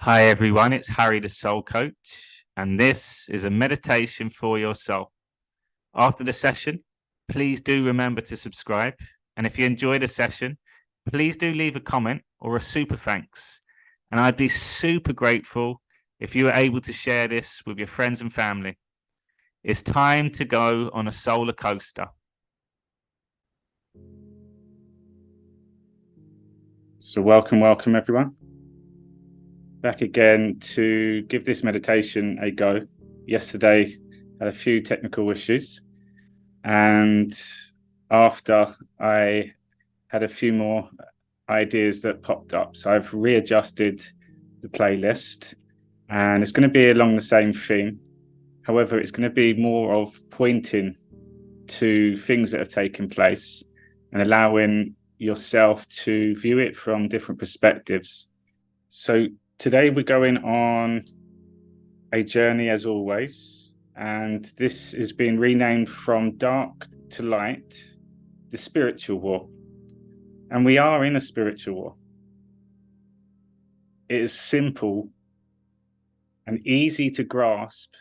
Hi, everyone. It's Harry, the Soul Coach, and this is a meditation for your soul. After the session, please do remember to subscribe. And if you enjoy the session, please do leave a comment or a super thanks. And I'd be super grateful if you were able to share this with your friends and family. It's time to go on a solar coaster. So welcome everyone. Back again to give this meditation a go. Yesterday, I had a few technical issues, and after I had a few more ideas that popped up. So I've readjusted the playlist, and it's going to be along the same theme. However, it's going to be more of pointing to things that have taken place and allowing yourself to view it from different perspectives. So today we're going on a journey as always, and this is being renamed from dark to light, the spiritual war. And we are in a spiritual war. It is simple and easy to grasp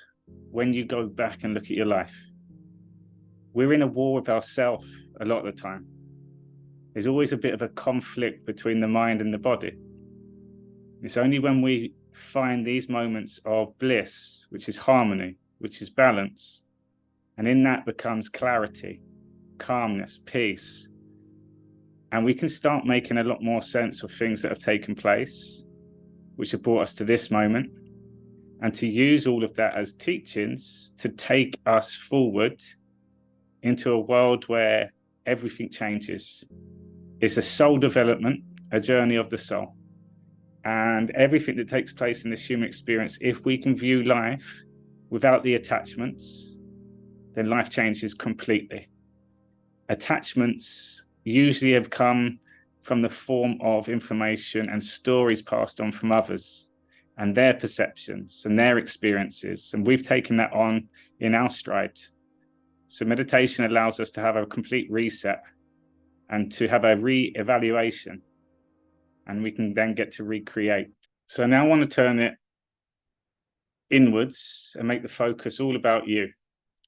when you go back and look at your life. We're in a war with ourselves a lot of the time. There's always a bit of a conflict between the mind and the body. It's only when we find these moments of bliss, which is harmony, which is balance, and in that becomes clarity, calmness, peace, and we can start making a lot more sense of things that have taken place, which have brought us to this moment, and to use all of that as teachings to take us forward into a world where everything changes. It's a soul development, a journey of the soul. And everything that takes place in this human experience, if we can view life without the attachments, then life changes completely. Attachments usually have come from the form of information and stories passed on from others and their perceptions and their experiences. And we've taken that on in our stride. So meditation allows us to have a complete reset and to have a re-evaluation. And we can then get to recreate. So now I want to turn it inwards and make the focus all about you,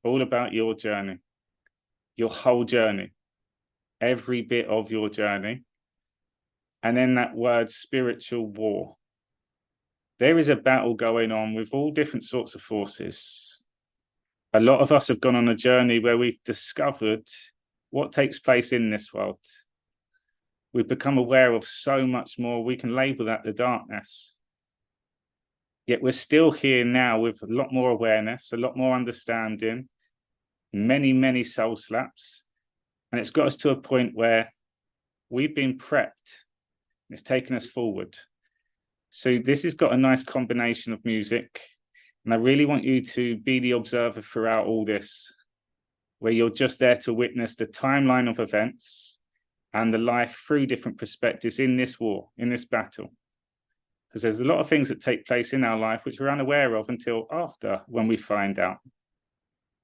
all about your journey, your whole journey, every bit of your journey. And then that word spiritual war. There is a battle going on with all different sorts of forces. A lot of us have gone on a journey where we've discovered what takes place in this world. We've become aware of so much more. We can label that the darkness. Yet we're still here now with a lot more awareness, a lot more understanding, many, many soul slaps. And it's got us to a point where we've been prepped. It's taken us forward. So this has got a nice combination of music. And I really want you to be the observer throughout all this, where you're just there to witness the timeline of events and the life through different perspectives in this war, in this battle. Because there's a lot of things that take place in our life which we're unaware of until after, when we find out.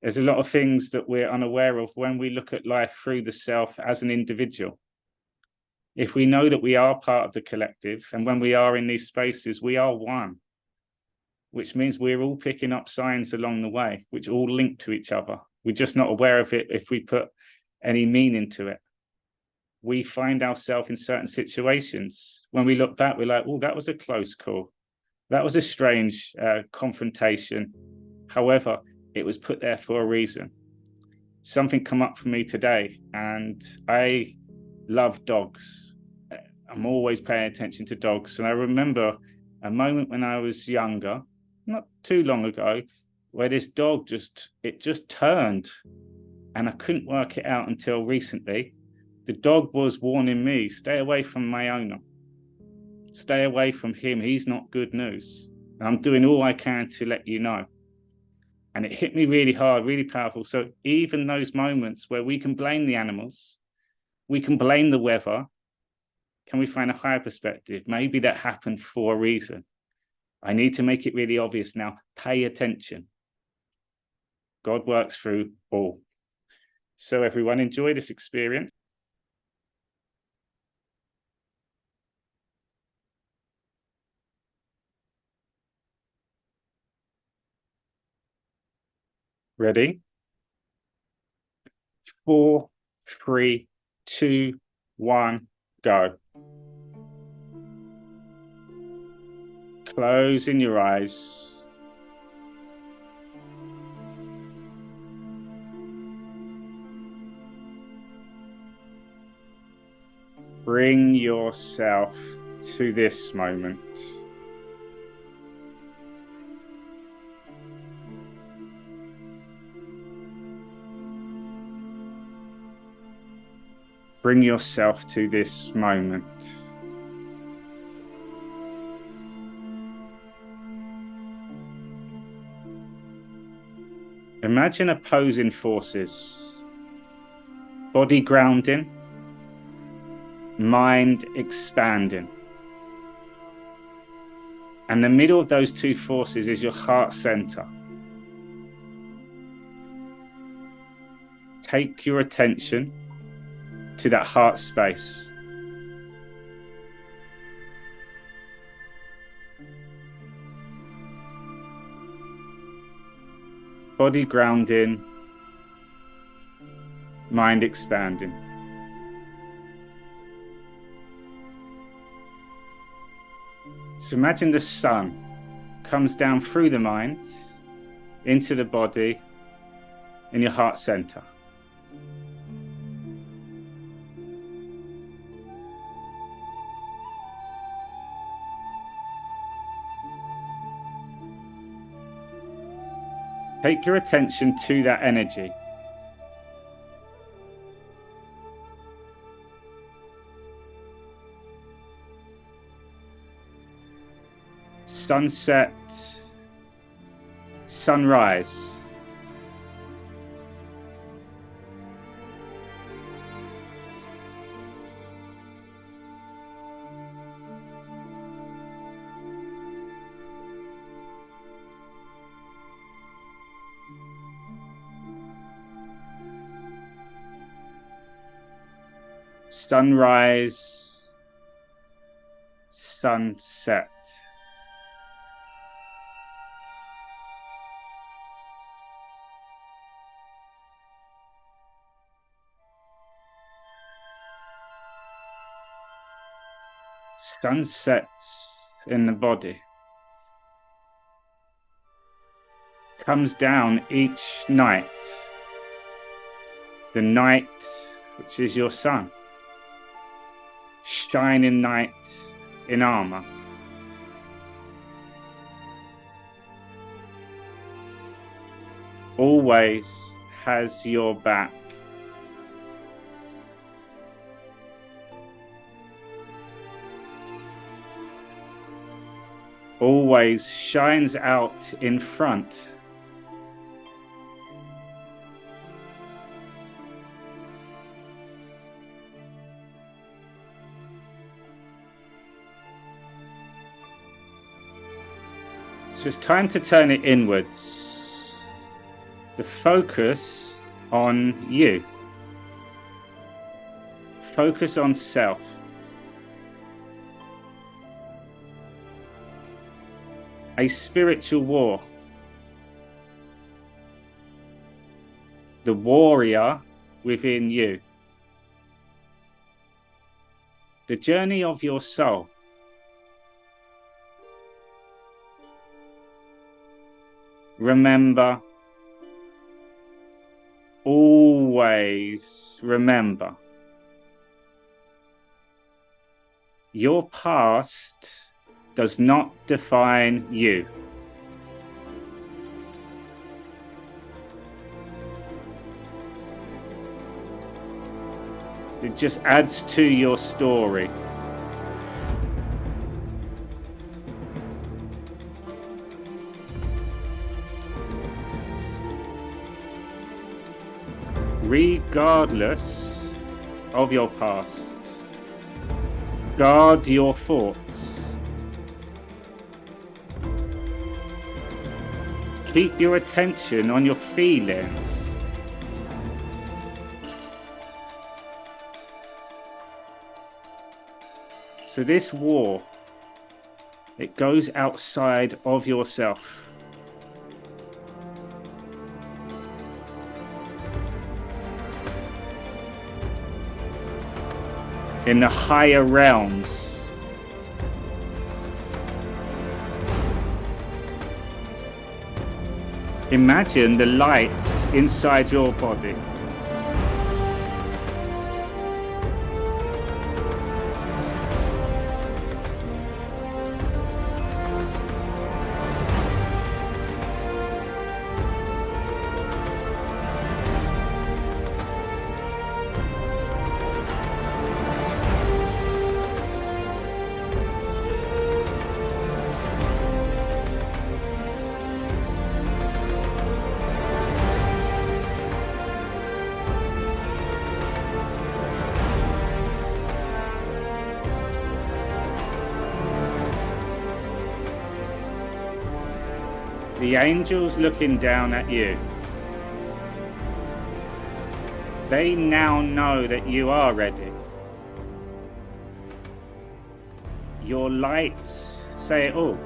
There's a lot of things that we're unaware of when we look at life through the self as an individual. If we know that we are part of the collective, and when we are in these spaces, we are one, which means we're all picking up signs along the way, which all link to each other. We're just not aware of it if we put any meaning to it. We find ourselves in certain situations. When we look back, we're like, oh, that was a close call. That was a strange confrontation. However, it was put there for a reason. Something come up for me today, and I love dogs. I'm always paying attention to dogs. And I remember a moment when I was younger, not too long ago, where this dog just turned, and I couldn't work it out until recently. The dog was warning me, stay away from my owner. Stay away from him. He's not good news. And I'm doing all I can to let you know. And it hit me really hard, really powerful. So even those moments where we can blame the animals, we can blame the weather, can we find a higher perspective? Maybe that happened for a reason. I need to make it really obvious now. Pay attention. God works through all. So everyone, enjoy this experience. Ready? 4, 3, 2, 1, go. Closing your eyes. Bring yourself to this moment. Bring yourself to this moment. Imagine opposing forces, body grounding, mind expanding. And the middle of those two forces is your heart center. Take your attention to that heart space. Body grounding, mind expanding. So imagine the sun comes down through the mind into the body in your heart center. Take your attention to that energy. Sunset, sunrise. Sunrise, sunset. Sunsets in the body. Comes down each night. The night, which is your sun. Shining knight in armor. Always has your back. Always shines out in front. So it's time to turn it inwards. The focus on you. Focus on self. A spiritual war. The warrior within you. The journey of your soul. Remember, always remember, your past does not define you. It just adds to your story. Regardless of your past, guard your thoughts. Keep your attention on your feelings. So this war, it goes outside of yourself. in the higher realms. Imagine the lights inside your body. The angels looking down at you. They now know that you are ready. Your lights say it all.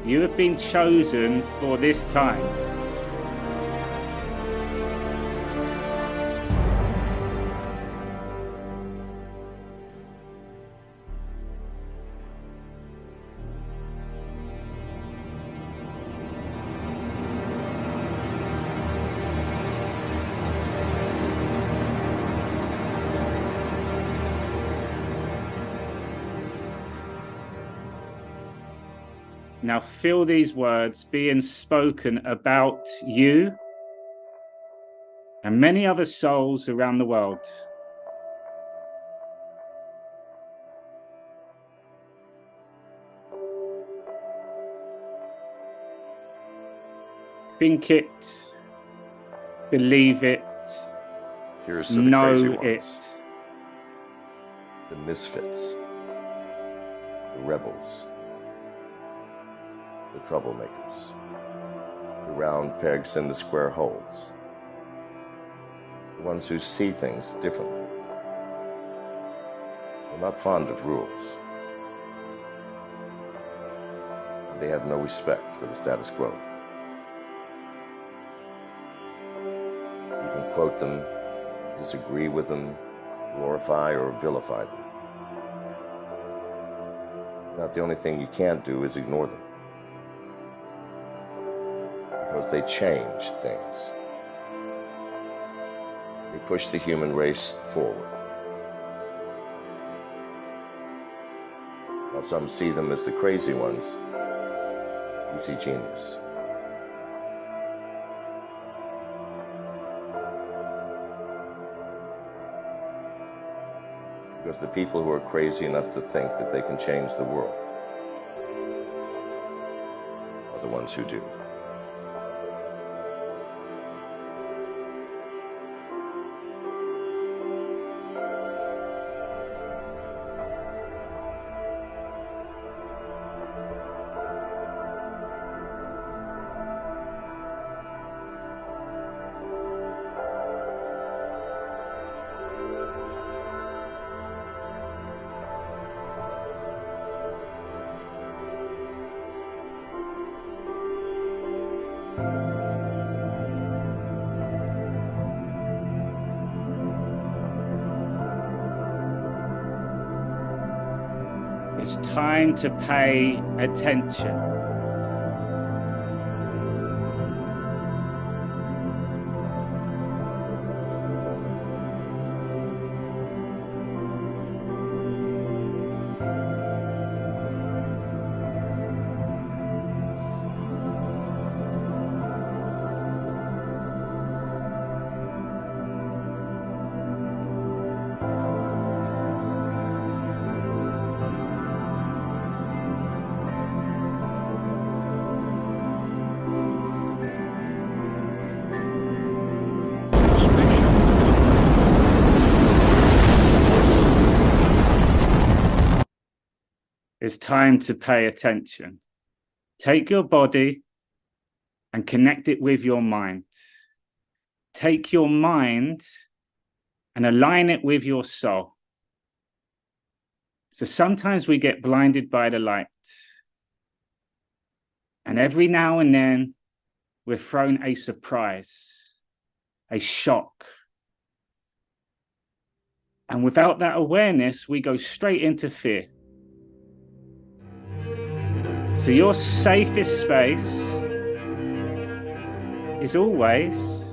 You have been chosen for this time. Now feel these words being spoken about you and many other souls around the world. Think it, believe it, Here's to the know crazy it. ones, the misfits, the rebels, the troublemakers, the round pegs in the square holes, the ones who see things differently. They're not fond of rules. They have no respect for the status quo. You can quote them, disagree with them, glorify or vilify them. About the only thing you can't do is ignore them. Because they change things. They push the human race forward. While some see them as the crazy ones, we see genius. Because the people who are crazy enough to think that they can change the world are the ones who do. It's time to pay attention. It's time to pay attention. Take your body and connect it with your mind. Take your mind and align it with your soul. So sometimes we get blinded by the light. And every now and then we're thrown a surprise. a shock. And without that awareness, we go straight into fear. So your safest space is always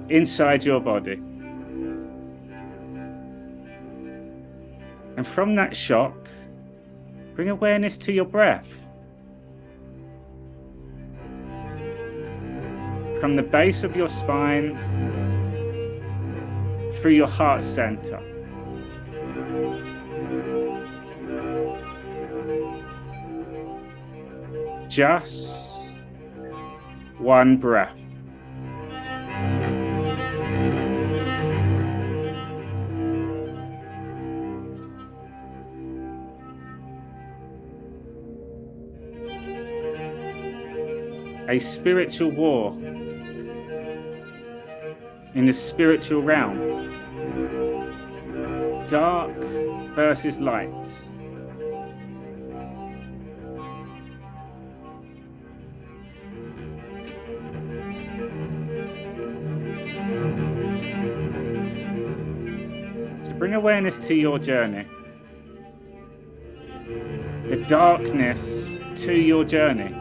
inside your body. And from that shock, bring awareness to your breath. From the base of your spine, through your heart center. Just one breath. A spiritual war in the spiritual realm. Dark versus light. So bring awareness to your journey. The darkness to your journey.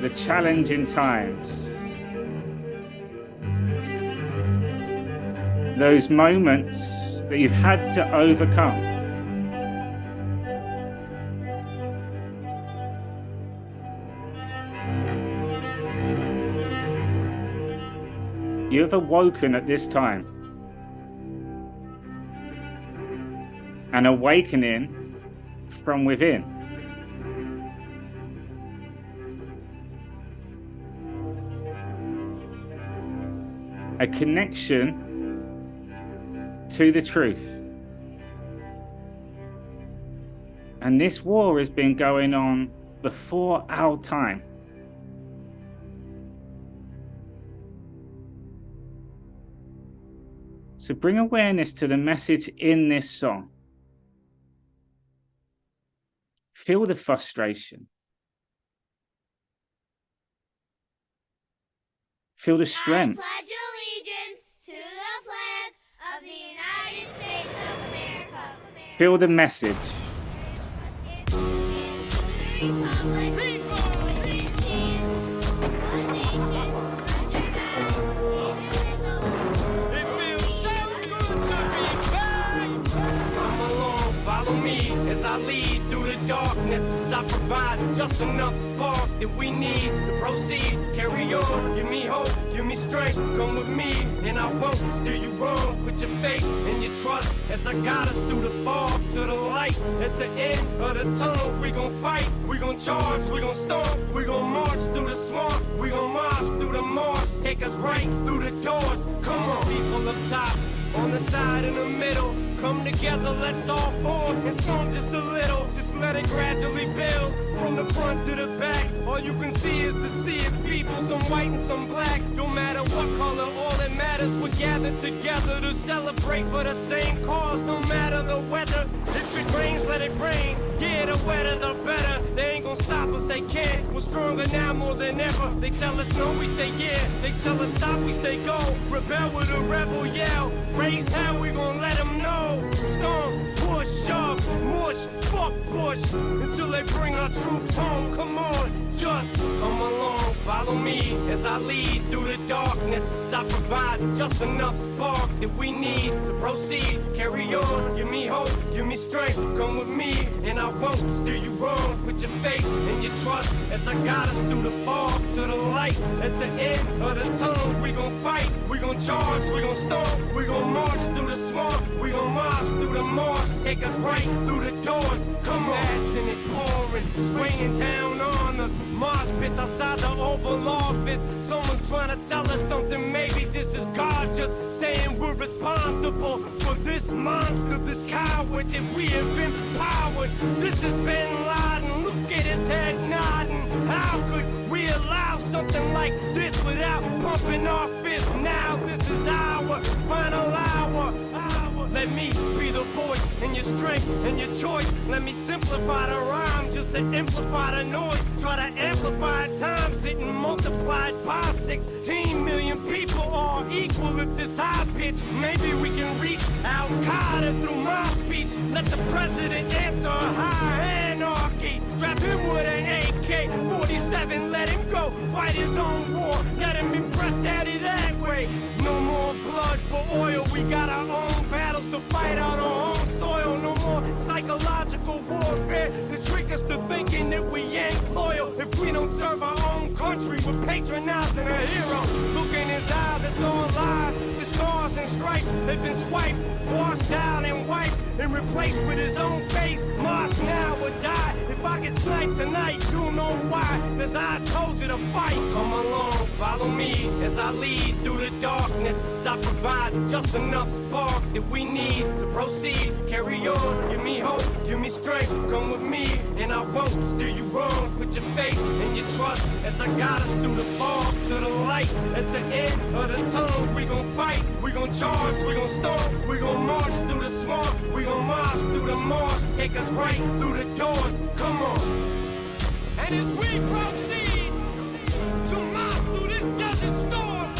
The challenging times, those moments that you've had to overcome. You have awoken at this time. An awakening from within. A connection to the truth. And this war has been going on before our time. So bring awareness to the message in this song. Feel the frustration. Feel the strength. I pledge allegiance to the flag of the United States of America. Feel the message. Follow me as I lead through the darkness, as I provide just enough spark that we need to proceed. Carry on, give me hope, give me strength, come with me, and I won't steer you wrong. Put your faith and your trust as I guide us through the fog to the light. At the end of the tunnel, we gon' fight, we gon' charge, we gon' storm, we gon' march through the swamp, we gon' march through the marsh, take us right through the doors. Come on, people up top, on the side, in the middle. Come together, let's all form and storm just a little. Just let it gradually build from the front to the back. All you can see is the sea of people, some white and some black. No matter what color, all that matters, we're gathered together to celebrate for the same cause. No matter the weather, if it rains, let it rain. Yeah, the wetter, the better. They ain't gonna stop us, they can't. We're stronger now more than ever. They tell us no, we say yeah. They tell us stop, we say go. Rebel with a rebel yell. Raise hell, we gon' let them know. Storm, push, shove, mush, fuck push, until they bring our troops home. Come on, just come along, follow me as I lead through the darkness, as I provide just enough spark that we need to proceed. Carry on, give me hope, give me strength, come with me, and I won't steer you wrong. Put your faith and your trust as I guide us through the fog to the light. At the end of the tunnel, we gon' fight, we gon' charge, we gon' storm, we gon' march through the swamp, we gon' march through the marsh, take us right through the doors. Come on, imagine it pouring, swinging down on us. Mosh pits outside the Oval Office. Someone's trying to tell us something. Maybe this is God just saying we're responsible for this monster, this coward that we have empowered. This is Bin Laden. Look at his head nodding. How could we allow something like this without pumping our fists. Now this is our final hour. Let me be the voice and your strength and your choice. Let me simplify the rhyme just to amplify the noise. Try to amplify times it and multiplied by 16 million people are equal at this high pitch. Maybe we can reach Al-Qaeda through my speech. Let the president answer high anarchy. Strap him with an AK-47, let him go fight his own war. Let him impress daddy that way. No more blood for oil, we got our own battles to fight on our own soil. No more psychological warfare to trick us to thinking that we ain't loyal. If we don't serve our own country, we're patronizing a hero. Look in his eyes, it's all lies. The stars and stripes, they've been swiped, washed out and wiped, and replaced with his own face. March now or die. If I get sniped tonight, you'll know why. As I told you to fight. Come along, follow me as I lead through the darkness. As I provide just enough spark that we need to proceed. Carry on, give me hope, give me strength. Come with me, and I won't steer you wrong. Put your faith and your trust as I guide us through the fog to the light. At the end of the tunnel, we gon' fight, we gon' charge, we gon' storm, we gon' march through the swamp, we gon' march through the marsh. Take us right through the doors, come on. And as we proceed to march through this desert storm,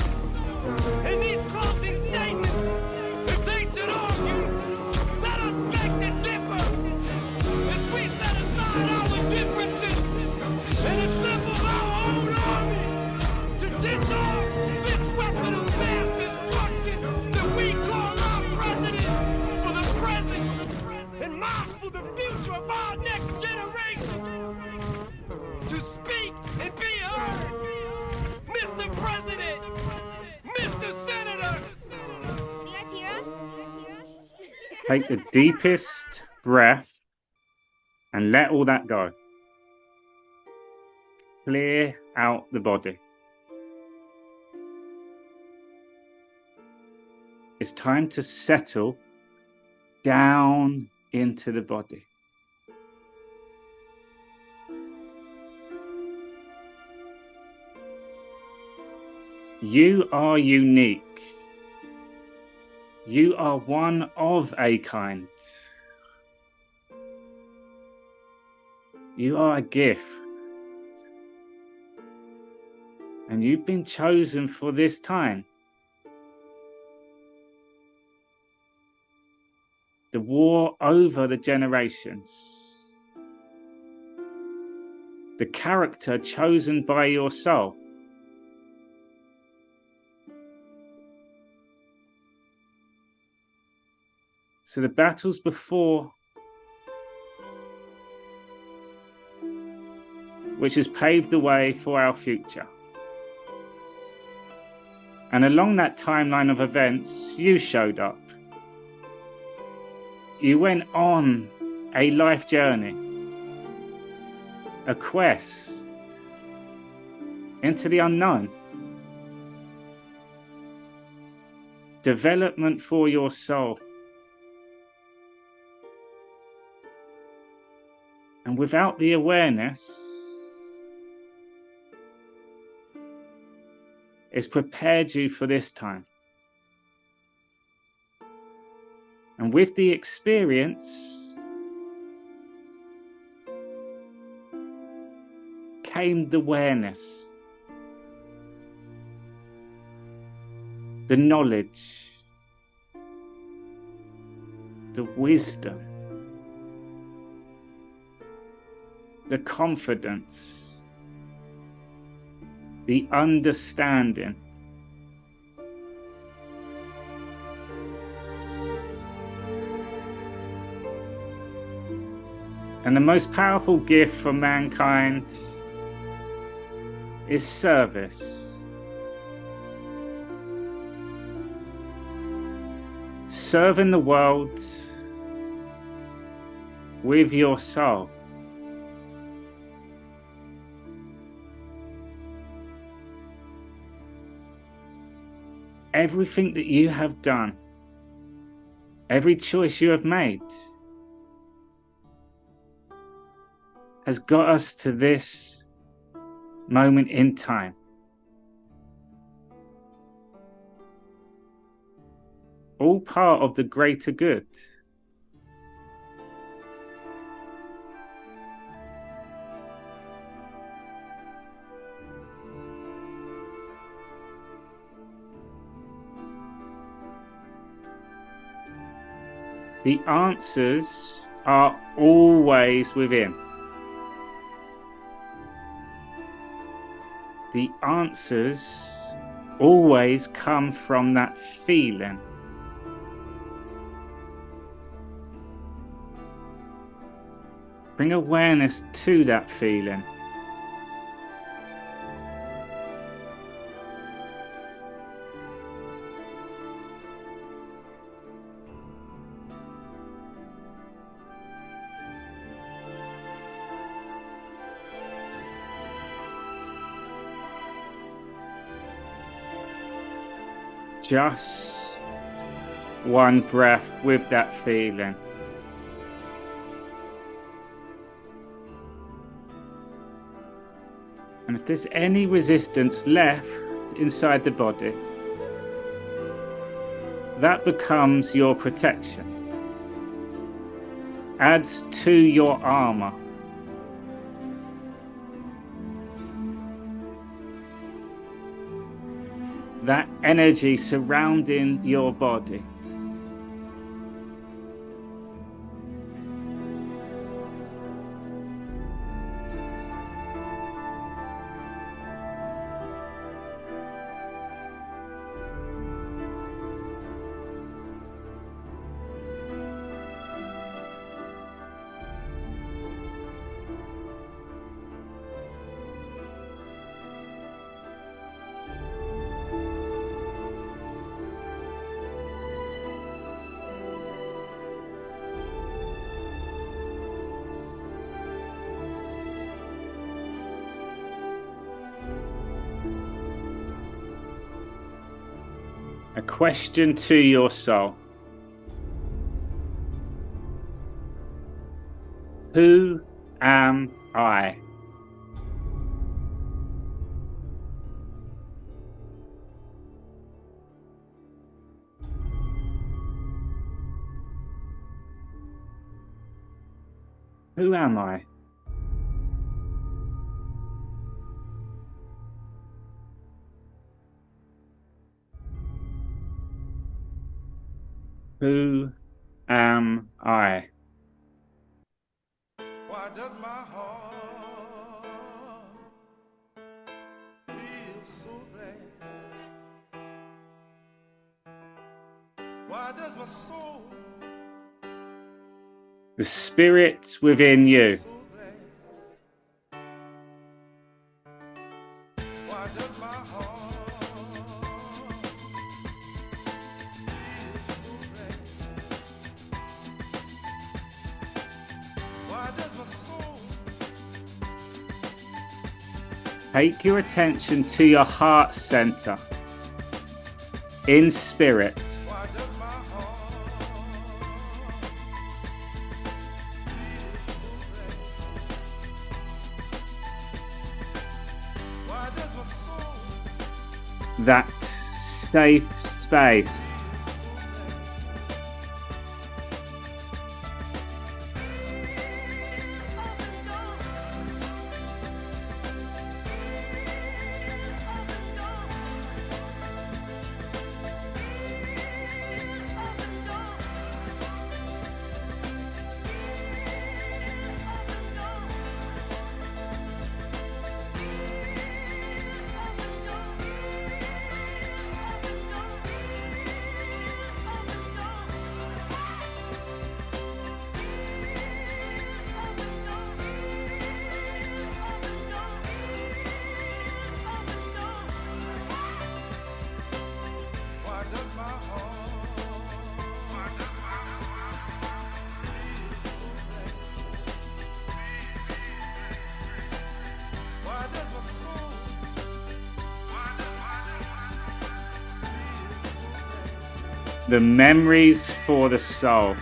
in these closing statements, if they should argue, let us beg to differ. As we set aside our differences and assemble our own army to disarm this weapon of mass destruction that we call our president for the present and march for the future of our next generation. To speak and be heard, Mr. President, Mr. Senator. Can you guys hear us? Take the deepest breath and let all that go. Clear out the body. It's time to settle down into the body. You are unique. You are one of a kind. You are a gift. And you've been chosen for this time. The war over the generations. The character chosen by your soul. So the battles before, which has paved the way for our future. And along that timeline of events, you showed up. You went on a life journey, a quest into the unknown. Development for your soul. And without the awareness, it's prepared you for this time. And with the experience came the awareness, the knowledge, the wisdom, the confidence, the understanding. And the most powerful gift for mankind is service. Serving the world with your soul. Everything that you have done, every choice you have made, has got us to this moment in time. All part of the greater good. The answers are always within. The answers always come from that feeling. Bring awareness to that feeling. Just one breath with that feeling. And if there's any resistance left inside the body, that becomes your protection, adds to your armor. That energy surrounding your body. A question to your soul. Who am I? Who am I? Who am I? Why does my heart feel so glad? Why does my soul The spirit within you. so glad? Why does my heart feel so glad? Why does my soul Take your attention to your heart center in spirit. Why does my heart feel so glad? Why does my soul That safe space. Why does my heart feel so glad? Why does my soul feel so glad? The memories for the soul.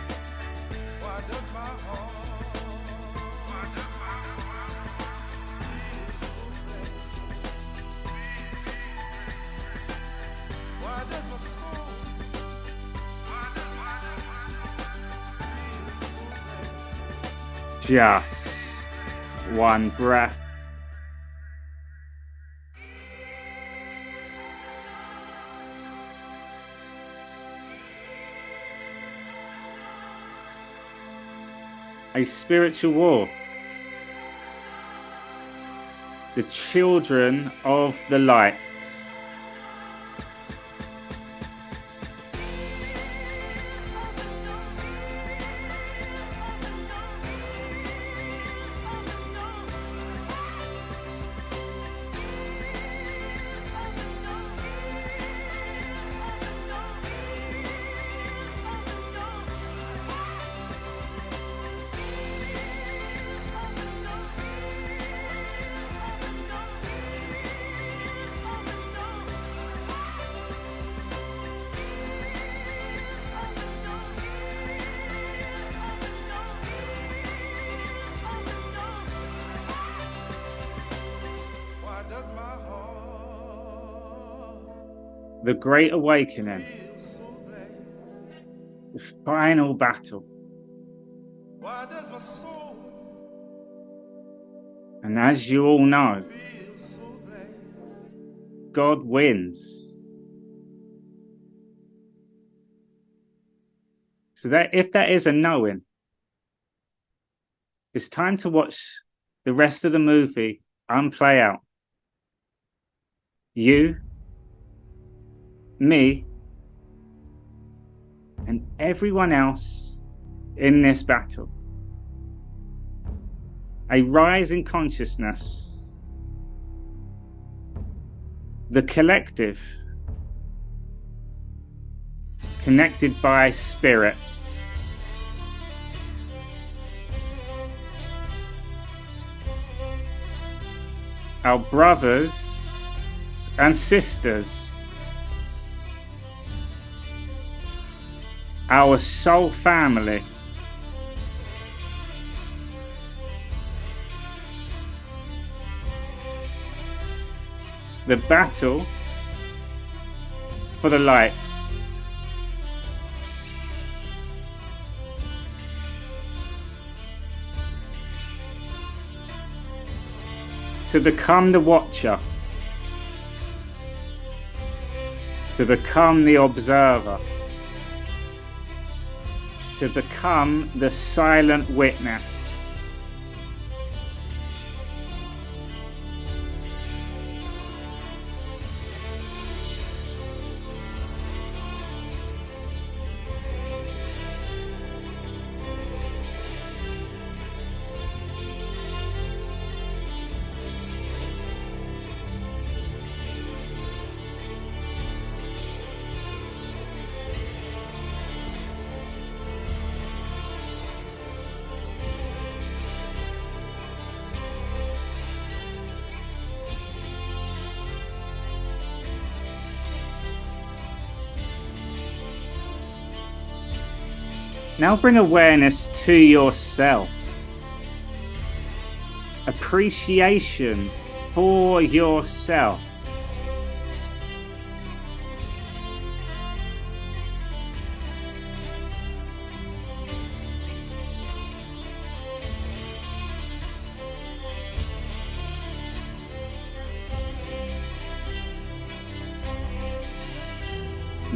Why does my heart feel so glad? Just one breath. A spiritual war. The children of the light. The Great Awakening, the final battle. And as you all know, God wins. So that if that is a knowing, it's time to watch the rest of the movie unplay out. You, me, and everyone else in this battle. A rise in consciousness. The collective, connected by spirit. Our brothers and sisters. Our soul family. The battle for the light. To become the watcher. To become the observer. To become the silent witness. Now bring awareness to yourself. Appreciation for yourself.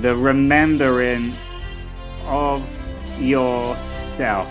The remembering of yourself.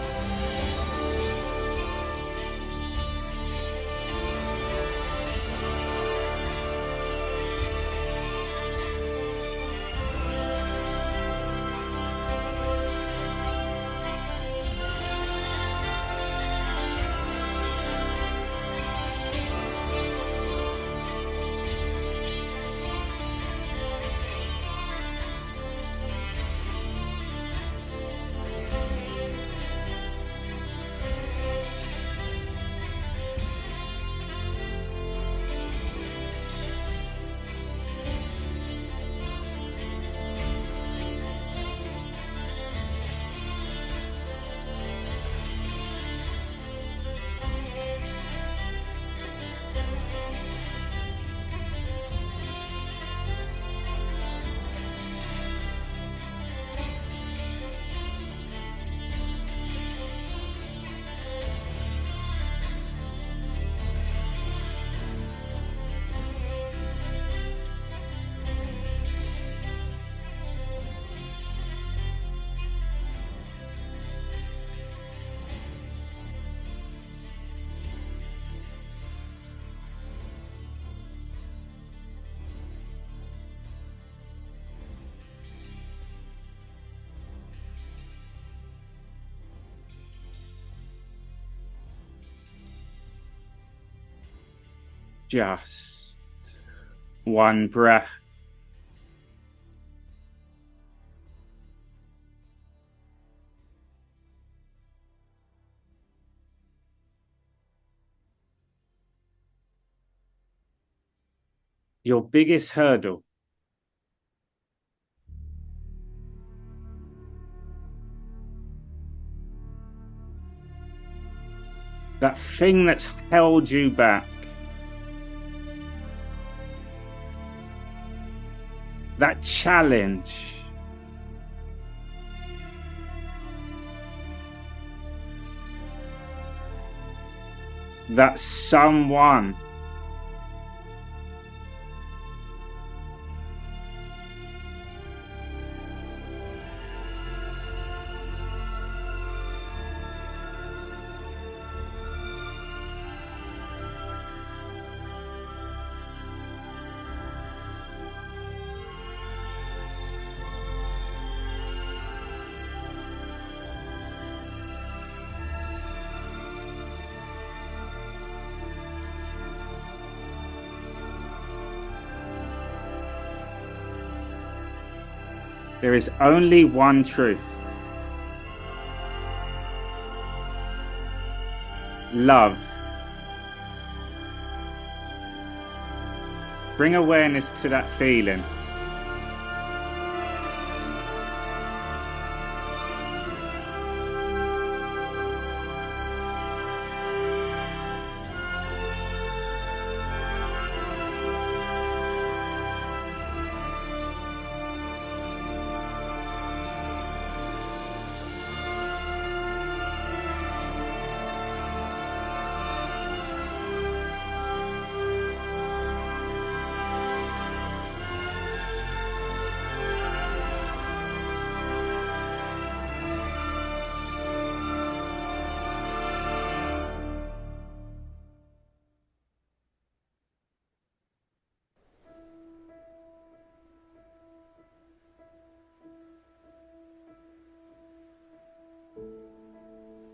Just one breath. Your biggest hurdle. That thing that's held you back. That challenge. That someone. There is only one truth. Love. Bring awareness to that feeling.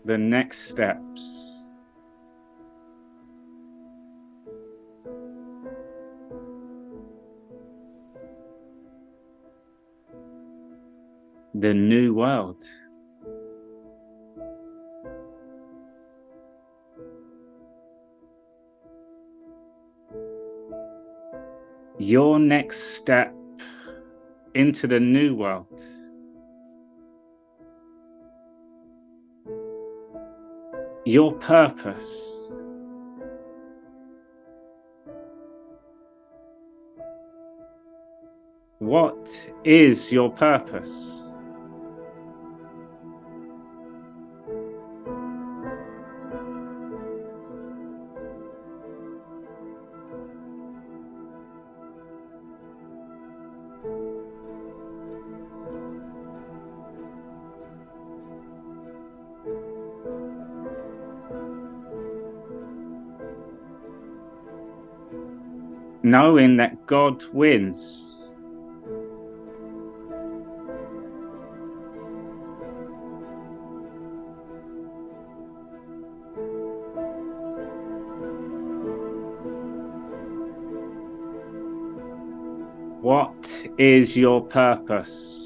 The next steps. The new world. Your next step into the new world. Your purpose. What is your purpose? Knowing that God wins. What is your purpose?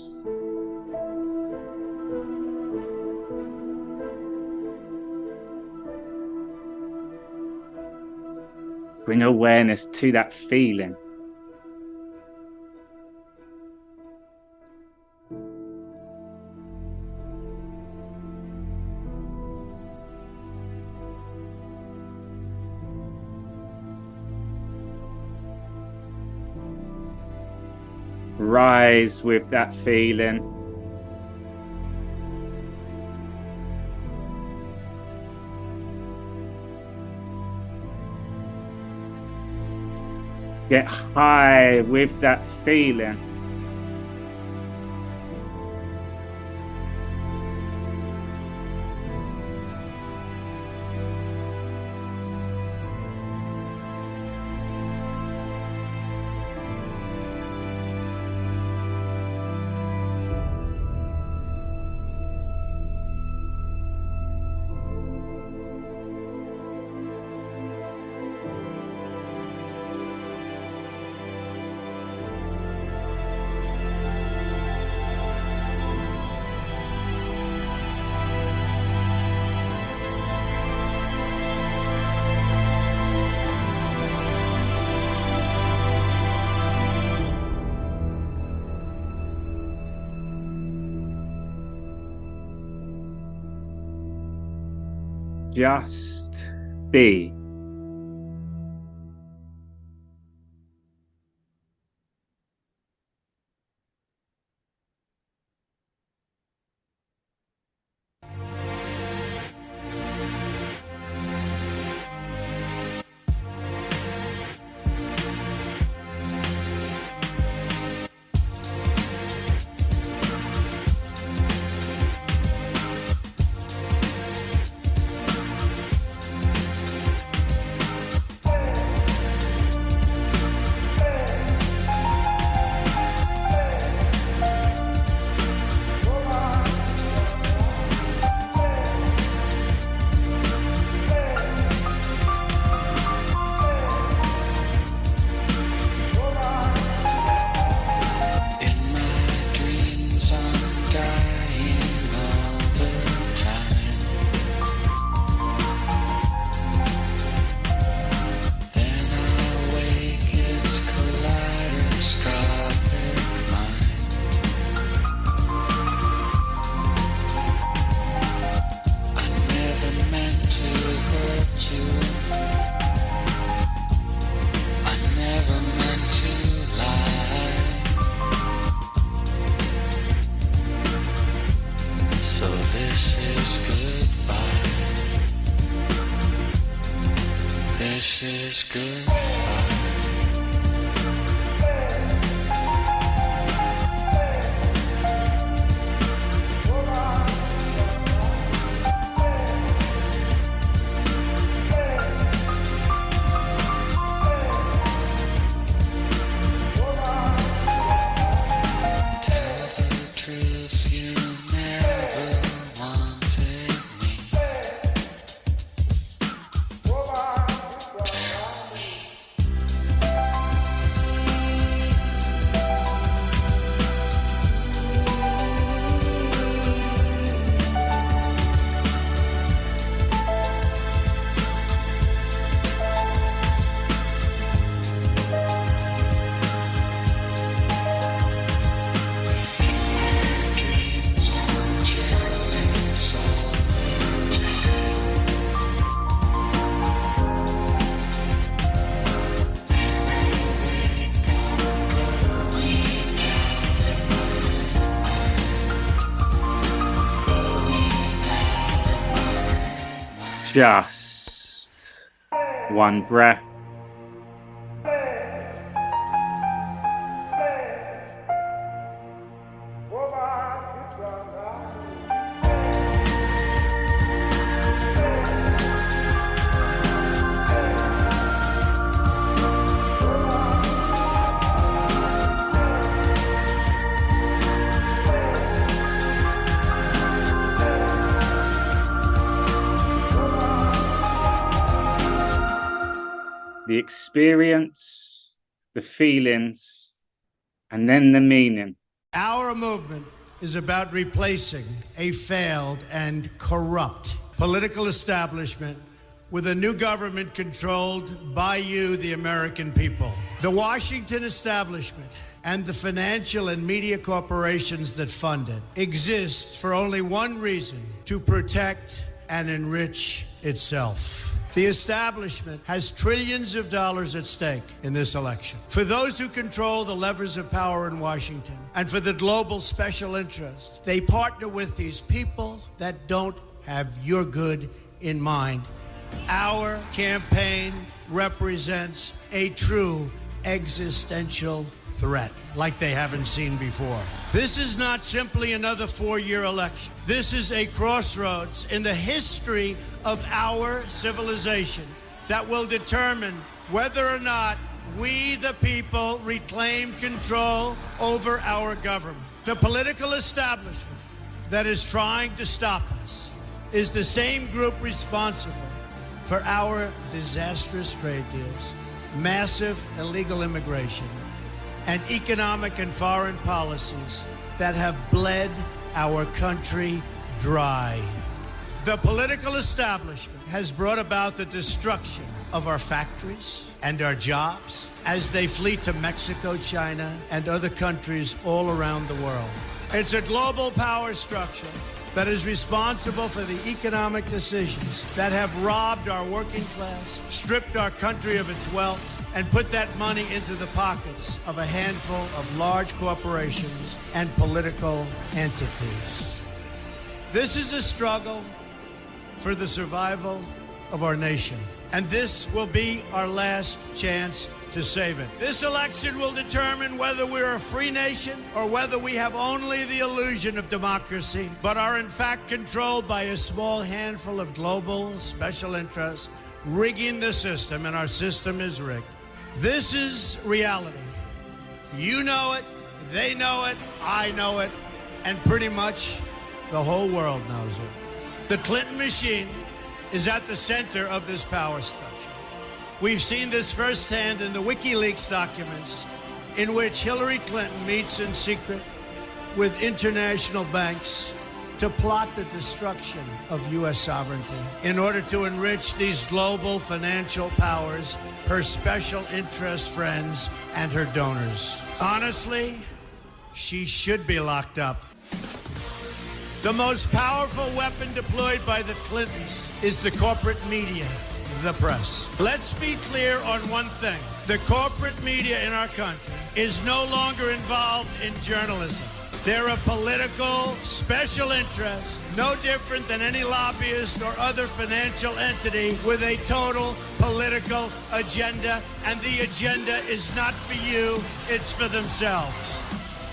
Bring awareness to that feeling. Rise with that feeling. Get high with that feeling. Just be. This is good. Just one breath. The experience, the feelings, and then the meaning. Our movement is about replacing a failed and corrupt political establishment with a new government controlled by you, the American people. The Washington establishment and the financial and media corporations that fund it exist for only one reason: to protect and enrich itself. The establishment has trillions of dollars at stake in this election. For those who control the levers of power in Washington and for the global special interest, they partner with these people that don't have your good in mind. Our campaign represents a true existential threat like they haven't seen before. This is not simply another four-year election. This is a crossroads in the history of our civilization that will determine whether or not we, the people, reclaim control over our government. The political establishment that is trying to stop us is the same group responsible for our disastrous trade deals, massive illegal immigration, and economic and foreign policies that have bled our country dry. The political establishment has brought about the destruction of our factories and our jobs as they flee to Mexico, China, and other countries all around the world. It's a global power structure that is responsible for the economic decisions that have robbed our working class, stripped our country of its wealth, and put that money into the pockets of a handful of large corporations and political entities. This is a struggle for the survival of our nation, and this will be our last chance to save it. This election will determine whether we're a free nation or whether we have only the illusion of democracy, but are in fact controlled by a small handful of global special interests rigging the system, and our system is rigged. This is reality. You know it, they know it, I know it, and pretty much the whole world knows it. The Clinton machine is at the center of this power structure. We've seen this firsthand in the WikiLeaks documents, in which Hillary Clinton meets in secret with international banks to plot the destruction of U.S. sovereignty in order to enrich these global financial powers, her special interest friends, and her donors. Honestly, she should be locked up. The most powerful weapon deployed by the Clintons is the corporate media, the press. Let's be clear on one thing. The corporate media in our country is no longer involved in journalism. They're a political special interest, no different than any lobbyist or other financial entity with a total political agenda, and the agenda is not for you, it's for themselves.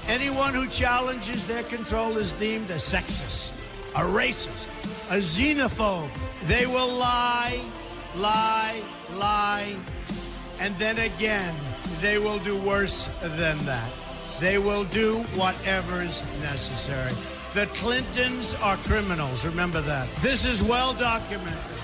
Anyone who challenges their control is deemed a sexist, a racist, a xenophobe. They will lie, and then again, they will do worse than that. They will do whatever is necessary. The Clintons are criminals, remember that. This is well documented,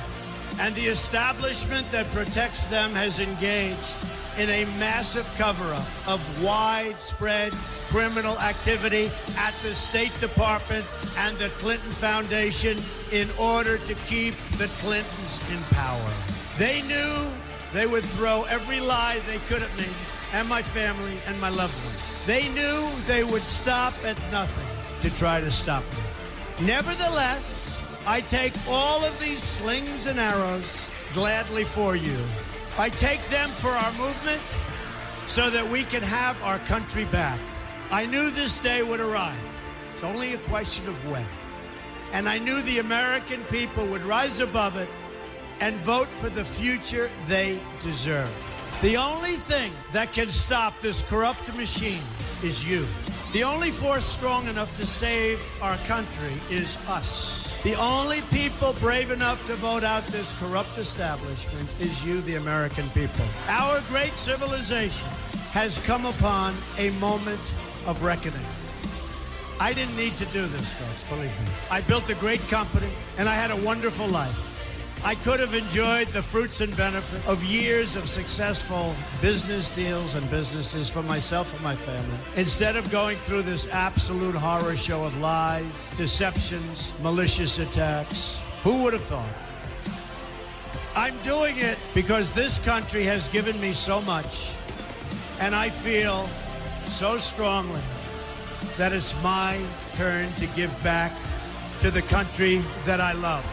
and the establishment that protects them has engaged in a massive cover-up of widespread criminal activity at the State Department and the Clinton Foundation in order to keep the Clintons in power. They knew they would throw every lie they could at me and my family and my loved ones. They knew they would stop at nothing to try to stop me. Nevertheless, I take all of these slings and arrows gladly for you. I take them for our movement so that we can have our country back. I knew this day would arrive. It's only a question of when. And I knew the American people would rise above it and vote for the future they deserve. The only thing that can stop this corrupt machine is you. The only force strong enough to save our country is us. The only people brave enough to vote out this corrupt establishment is you, the American people. Our great civilization has come upon a moment of reckoning. I didn't need to do this, folks, believe me. I built a great company, and I had a wonderful life. I could have enjoyed the fruits and benefit of years of successful business deals and businesses for myself and my family, instead of going through this absolute horror show of lies, deceptions, malicious attacks. Who would have thought? I'm doing it because this country has given me so much, and I feel so strongly that it's my turn to give back to the country that I love.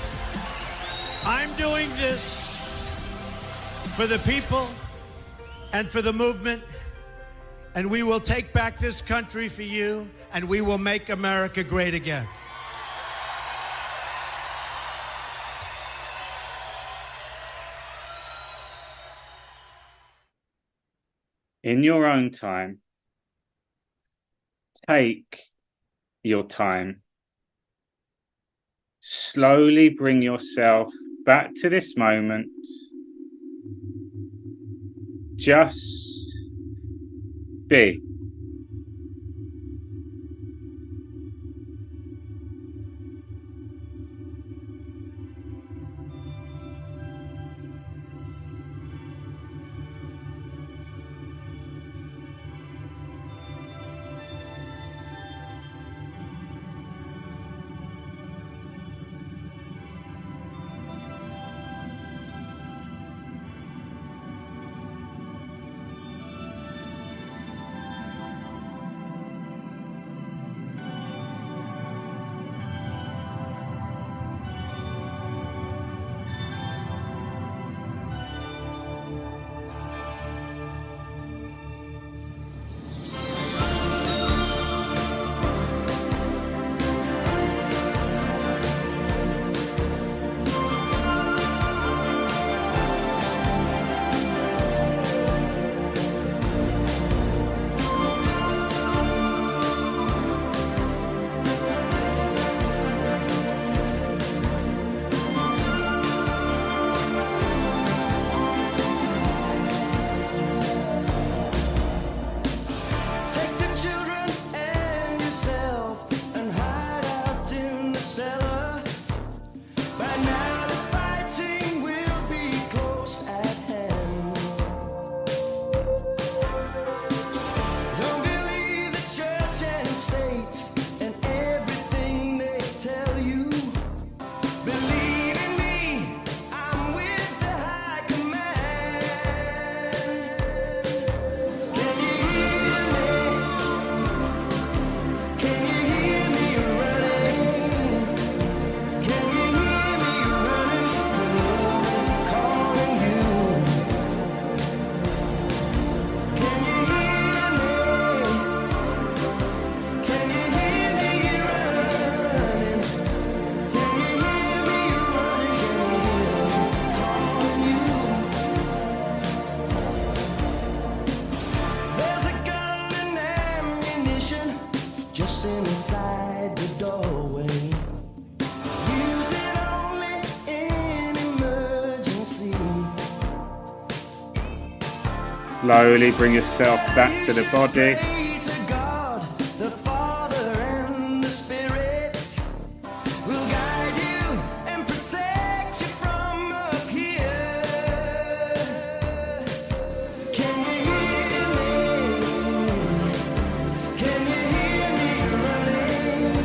I'm doing this for the people and for the movement, and we will take back this country for you, and we will make America great again. In your own time, take your time. Slowly bring yourself back to this moment. Just be. Slowly bring yourself back to the body. To God, the Father and the Spirit will guide you and protect you from up here. Can you hear me? Can you hear me running?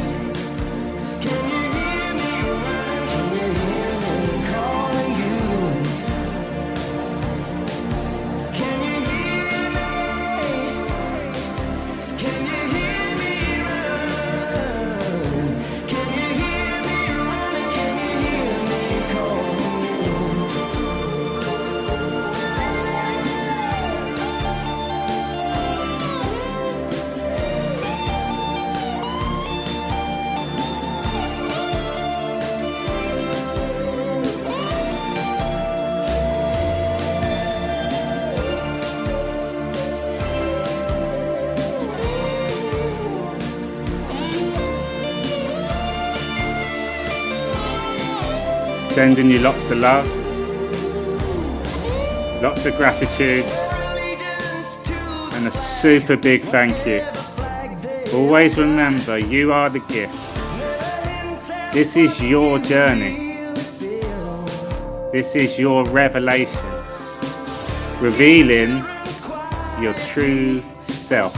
Can you hear me running? Can you hear me calling you? Can you hear me? Can you hear me running? Can you hear me running? Can you hear me calling you? Sending you lots of love, lots of gratitude, and a super big thank you. Always remember, you are the gift. This is your journey. This is your revelations, revealing your true self.